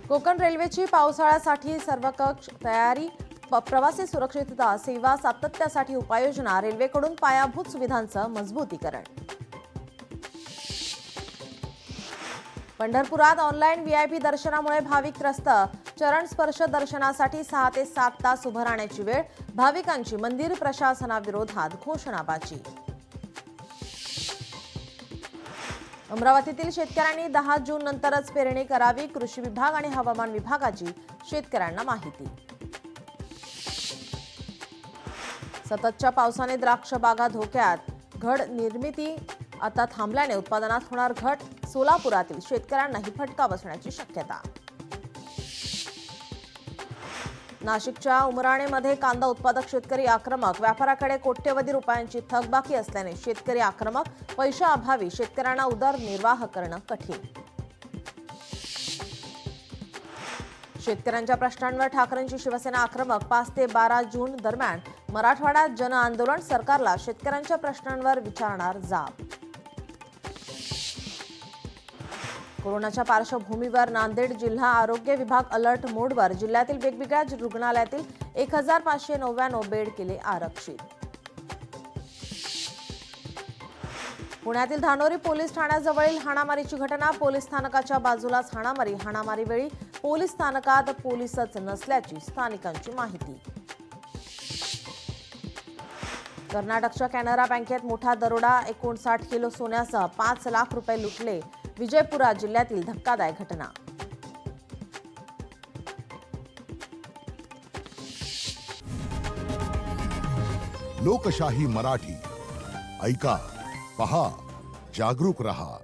कोकण रेल्वेची पावसाळ्यासाठी सर्वकष तयारी, प्रवासी सुरक्षितता, सेवा सातत्यासाठी उपाययोजना, रेल्वेकडून पायाभूत सुविधांचं मजबूतीकरण. पंढरपुरात ऑनलाईन व्हीआयपी दर्शनामुळे भाविक त्रस्त. चरण स्पर्श दर्शनासाठी 6 ते 7 तास उभं राहण्याची वेळ. भाविकांची मंदिर प्रशासनाविरोधात घोषणाबाजी. अमरावतीतील शेतकऱ्यांनी 10 जून नंतरच पेरणी करावी. कृषी विभाग आणि हवामान विभागाची शेतकऱ्यांना माहिती. सततच्या पावसाने द्राक्ष बागा धोक्यात. घड निर्मिती आता थांबल्याने उत्पादनात होणार घट. सोलापुरातील शेतकऱ्यांनाही फटका बसण्याची शक्यता. नाशिकच्या उमराणेमध्ये कांदा उत्पादक शेतकरी आक्रमक. व्यापाऱ्याकडे कोट्यवधी रुपयांची थकबाकी असल्याने शेतकरी आक्रमक. पैशाअभावी शेतकऱ्यांना उदरनिर्वाह करणं कठीण. शेतकऱ्यांच्या प्रश्नांवर ठाकरेंची शिवसेना आक्रमक. 5 ते 12 जून दरम्यान मराठवाड्यात जन आंदोलन. सरकारला शेतकऱ्यांच्या प्रश्नांवर विचारणार जाब. कोरोनाच्या पार्श्वभूमीवर नांदेड जिल्हा आरोग्य विभाग अलर्ट मोडवर. जिल्ह्यातील वेगवेगळ्या रुग्णालयातील 1599 बेड केले आरक्षित. पुण्यातील धानोरी पोलीस ठाण्याजवळील हाणामारीची घटना. पोलीस स्थानकाच्या बाजूलाच हाणामारी. हाणामारीवेळी पोलीस स्थानकात पोलीसच नसल्याची स्थानिकांची माहिती. कर्नाटकच्या कॅनरा बँकेत मोठा दरोडा. 59 किलो सोन्यासह 5 लाख रुपये लुटले. विजयपुरा जिल्ह्यातील धक्कादायक घटना. लोकशाही मराठी ऐका, पहा, जागरूक रहा.